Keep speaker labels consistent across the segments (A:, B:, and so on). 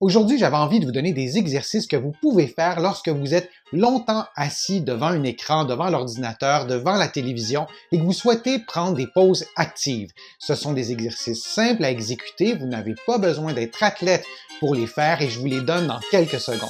A: Aujourd'hui, j'avais envie de vous donner des exercices que vous pouvez faire lorsque vous êtes longtemps assis devant un écran, devant l'ordinateur, devant la télévision et que vous souhaitez prendre des pauses actives. Ce sont des exercices simples à exécuter, vous n'avez pas besoin d'être athlète pour les faire et je vous les donne dans quelques secondes.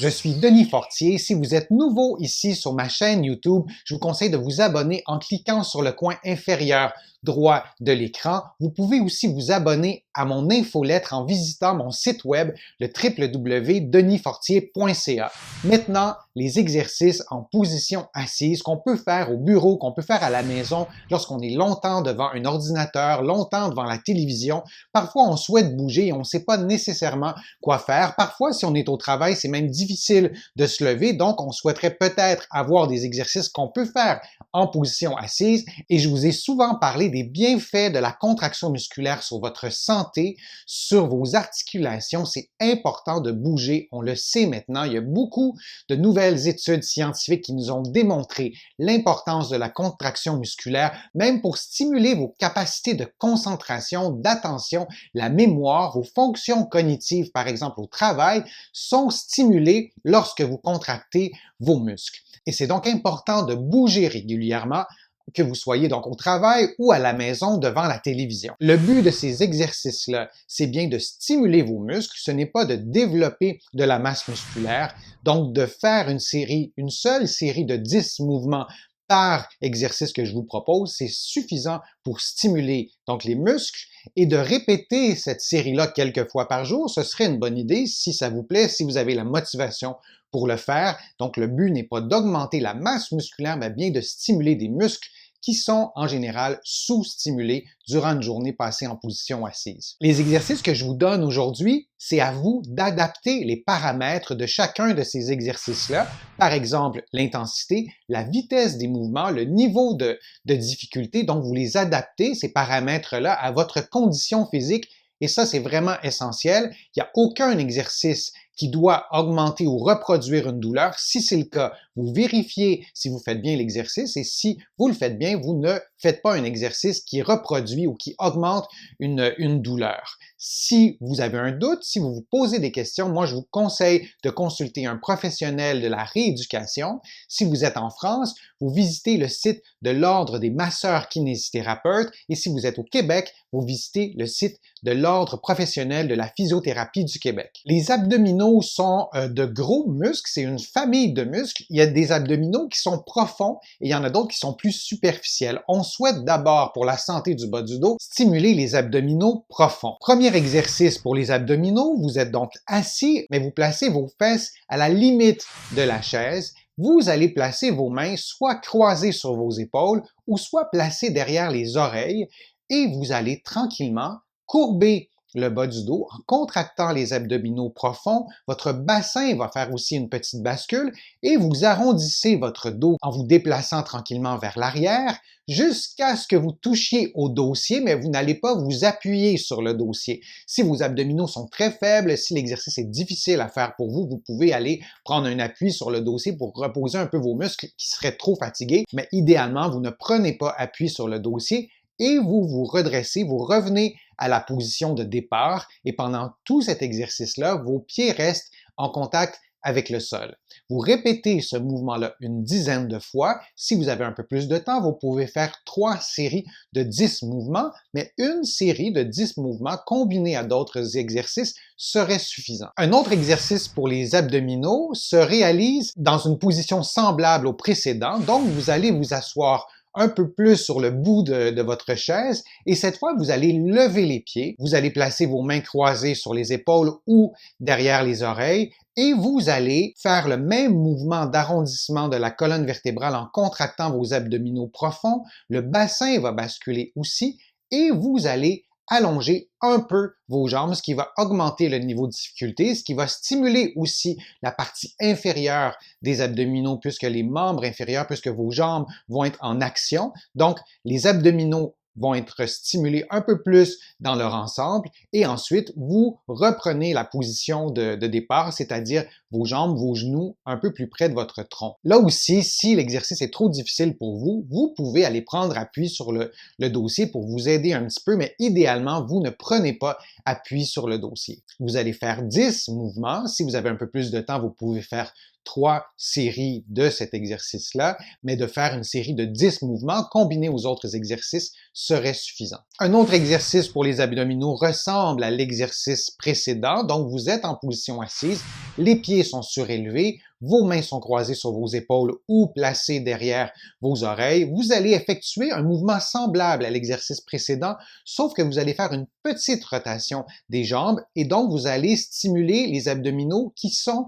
A: Je suis Denis Fortier. Si vous êtes nouveau ici sur ma chaîne YouTube, je vous conseille de vous abonner en cliquant sur le coin inférieur droit de l'écran. Vous pouvez aussi vous abonner à mon infolettre en visitant mon site web, le www.denisfortier.ca. Maintenant, les exercices en position assise qu'on peut faire au bureau, qu'on peut faire à la maison lorsqu'on est longtemps devant un ordinateur, longtemps devant la télévision. Parfois, on souhaite bouger et on ne sait pas nécessairement quoi faire. Parfois, si on est au travail, c'est même difficile de se lever, donc on souhaiterait peut-être avoir des exercices qu'on peut faire en position assise et je vous ai souvent parlé des bienfaits de la contraction musculaire sur votre santé, sur vos articulations. C'est important de bouger, on le sait maintenant. Il y a beaucoup de nouvelles études scientifiques qui nous ont démontré l'importance de la contraction musculaire, même pour stimuler vos capacités de concentration, d'attention, la mémoire, vos fonctions cognitives, par exemple au travail, sont stimulées lorsque vous contractez vos muscles. Et c'est donc important de bouger régulièrement, que vous soyez donc au travail ou à la maison devant la télévision. Le but de ces exercices-là, c'est bien de stimuler vos muscles, ce n'est pas de développer de la masse musculaire, donc de faire une seule série de 10 mouvements par exercice que je vous propose, c'est suffisant pour stimuler donc les muscles et de répéter cette série-là quelques fois par jour, ce serait une bonne idée si ça vous plaît, si vous avez la motivation pour le faire. Donc le but n'est pas d'augmenter la masse musculaire, mais bien de stimuler des muscles qui sont en général sous-stimulés durant une journée passée en position assise. Les exercices que je vous donne aujourd'hui, c'est à vous d'adapter les paramètres de chacun de ces exercices-là. Par exemple, l'intensité, la vitesse des mouvements, le niveau de difficulté. Donc, vous les adaptez, ces paramètres-là, à votre condition physique. Et ça, c'est vraiment essentiel. Il n'y a aucun exercice qui doit augmenter ou reproduire une douleur. Si c'est le cas, vous vérifiez si vous faites bien l'exercice et si vous le faites bien, vous ne faites pas un exercice qui reproduit ou qui augmente une douleur. Si vous avez un doute, si vous vous posez des questions, moi je vous conseille de consulter un professionnel de la rééducation. Si vous êtes en France, vous visitez le site de l'Ordre des masseurs kinésithérapeutes et si vous êtes au Québec, vous visitez le site de l'Ordre professionnel de la physiothérapie du Québec. Les abdominaux sont de gros muscles, c'est une famille de muscles. Il y a des abdominaux qui sont profonds et il y en a d'autres qui sont plus superficiels. On souhaite d'abord, pour la santé du bas du dos, stimuler les abdominaux profonds. Premier exercice pour les abdominaux, vous êtes donc assis, mais vous placez vos fesses à la limite de la chaise. Vous allez placer vos mains soit croisées sur vos épaules ou soit placées derrière les oreilles et vous allez tranquillement courber le bas du dos en contractant les abdominaux profonds. Votre bassin va faire aussi une petite bascule et vous arrondissez votre dos en vous déplaçant tranquillement vers l'arrière jusqu'à ce que vous touchiez au dossier, mais vous n'allez pas vous appuyer sur le dossier. Si vos abdominaux sont très faibles, si l'exercice est difficile à faire pour vous, vous pouvez aller prendre un appui sur le dossier pour reposer un peu vos muscles qui seraient trop fatigués, mais idéalement, vous ne prenez pas appui sur le dossier et vous vous redressez, vous revenez à la position de départ et pendant tout cet exercice-là, vos pieds restent en contact avec le sol. Vous répétez ce mouvement-là une dizaine de fois. Si vous avez un peu plus de temps, vous pouvez faire 3 séries de 10 mouvements, mais une série de 10 mouvements combinée à d'autres exercices serait suffisant. Un autre exercice pour les abdominaux se réalise dans une position semblable au précédent. Donc, vous allez vous asseoir un peu plus sur le bout de votre chaise et cette fois, vous allez lever les pieds, vous allez placer vos mains croisées sur les épaules ou derrière les oreilles et vous allez faire le même mouvement d'arrondissement de la colonne vertébrale en contractant vos abdominaux profonds. Le bassin va basculer aussi et vous allez allonger un peu vos jambes, ce qui va augmenter le niveau de difficulté, ce qui va stimuler aussi la partie inférieure des abdominaux puisque les membres inférieurs, puisque vos jambes vont être en action. Donc, les abdominaux vont être stimulés un peu plus dans leur ensemble et ensuite, vous reprenez la position de départ, c'est-à-dire vos jambes, vos genoux un peu plus près de votre tronc. Là aussi, si l'exercice est trop difficile pour vous, vous pouvez aller prendre appui sur le dossier pour vous aider un petit peu, mais idéalement, vous ne prenez pas appui sur le dossier. Vous allez faire 10 mouvements. Si vous avez un peu plus de temps, vous pouvez faire 3 séries de cet exercice-là, mais de faire une série de 10 mouvements combinés aux autres exercices serait suffisant. Un autre exercice pour les abdominaux ressemble à l'exercice précédent. Donc, vous êtes en position assise, les pieds sont surélevés, vos mains sont croisées sur vos épaules ou placées derrière vos oreilles. Vous allez effectuer un mouvement semblable à l'exercice précédent, sauf que vous allez faire une petite rotation des jambes et donc vous allez stimuler les abdominaux qui sont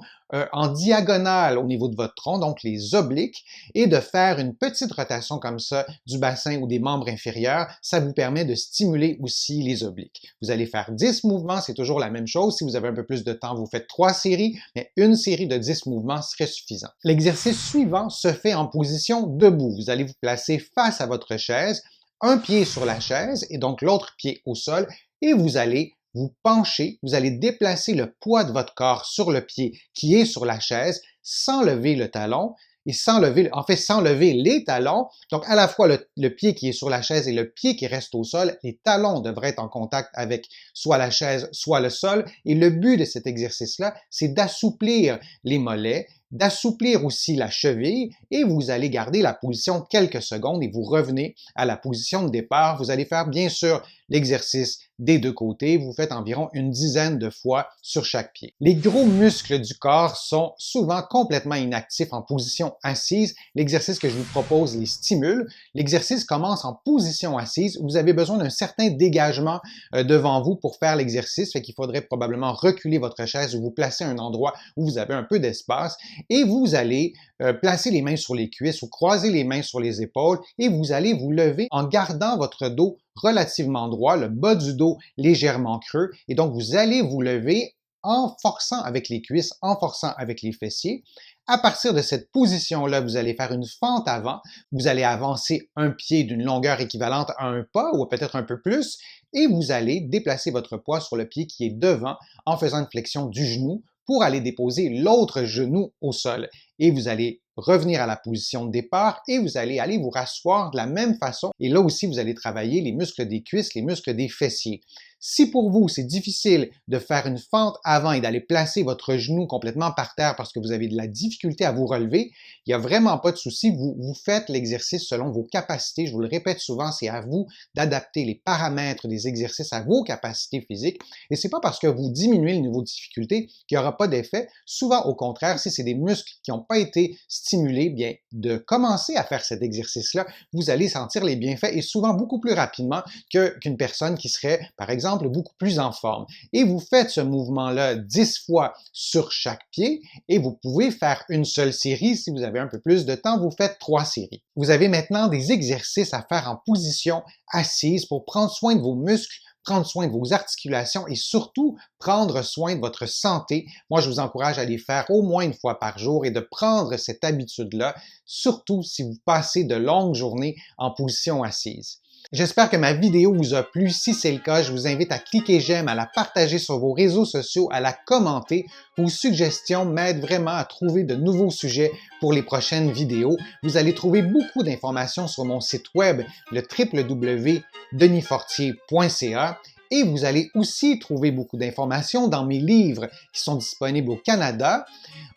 A: en diagonale au niveau de votre tronc, donc les obliques, et de faire une petite rotation comme ça du bassin ou des membres inférieurs, ça vous permet de stimuler aussi les obliques. Vous allez faire 10 mouvements, c'est toujours la même chose. Si vous avez un peu plus de temps, vous faites 3 séries, mais une série de 10 mouvements serait suffisant. L'exercice suivant se fait en position debout. Vous allez vous placer face à votre chaise, un pied sur la chaise et donc l'autre pied au sol, et vous allez vous penchez, vous allez déplacer le poids de votre corps sur le pied qui est sur la chaise sans lever le talon et sans lever les talons. Donc, à la fois le pied qui est sur la chaise et le pied qui reste au sol, les talons devraient être en contact avec soit la chaise, soit le sol. Et le but de cet exercice-là, c'est d'assouplir les mollets, d'assouplir aussi la cheville et vous allez garder la position quelques secondes et vous revenez à la position de départ. Vous allez faire bien sûr l'exercice des deux côtés. Vous faites environ une dizaine de fois sur chaque pied. Les gros muscles du corps sont souvent complètement inactifs en position assise. L'exercice que je vous propose les stimule. L'exercice commence en position assise. Vous avez besoin d'un certain dégagement devant vous pour faire l'exercice. Fait qu'il faudrait probablement reculer votre chaise ou vous placer à un endroit où vous avez un peu d'espace. Et vous allez placer les mains sur les cuisses ou croiser les mains sur les épaules et vous allez vous lever en gardant votre dos relativement droit, le bas du dos légèrement creux. Et donc, vous allez vous lever en forçant avec les cuisses, en forçant avec les fessiers. À partir de cette position-là, vous allez faire une fente avant. Vous allez avancer un pied d'une longueur équivalente à un pas ou peut-être un peu plus et vous allez déplacer votre poids sur le pied qui est devant en faisant une flexion du genou pour aller déposer l'autre genou au sol. Et vous allez revenir à la position de départ et vous allez aller vous rasseoir de la même façon. Et là aussi, vous allez travailler les muscles des cuisses, les muscles des fessiers. Si pour vous, c'est difficile de faire une fente avant et d'aller placer votre genou complètement par terre parce que vous avez de la difficulté à vous relever, il n'y a vraiment pas de souci. Vous faites l'exercice selon vos capacités. Je vous le répète souvent, c'est à vous d'adapter les paramètres des exercices à vos capacités physiques. Et c'est pas parce que vous diminuez le niveau de difficulté qu'il n'y aura pas d'effet. Souvent, au contraire, si c'est des muscles qui n'ont pas été stimulés, bien, de commencer à faire cet exercice-là, vous allez sentir les bienfaits et souvent beaucoup plus rapidement qu'une personne qui serait, par exemple, beaucoup plus en forme. Et vous faites ce mouvement-là 10 fois sur chaque pied et vous pouvez faire une seule série. Si vous avez un peu plus de temps, vous faites 3 séries. Vous avez maintenant des exercices à faire en position assise pour prendre soin de vos muscles, prendre soin de vos articulations et surtout prendre soin de votre santé. Moi, je vous encourage à les faire au moins une fois par jour et de prendre cette habitude-là, surtout si vous passez de longues journées en position assise. J'espère que ma vidéo vous a plu. Si c'est le cas, je vous invite à cliquer j'aime, à la partager sur vos réseaux sociaux, à la commenter. Vos suggestions m'aident vraiment à trouver de nouveaux sujets pour les prochaines vidéos. Vous allez trouver beaucoup d'informations sur mon site web, le www.denisfortier.ca. Et vous allez aussi trouver beaucoup d'informations dans mes livres qui sont disponibles au Canada,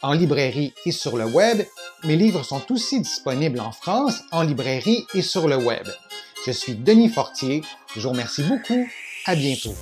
A: en librairie et sur le web. Mes livres sont aussi disponibles en France, en librairie et sur le web. Je suis Denis Fortier. Je vous remercie beaucoup. À bientôt.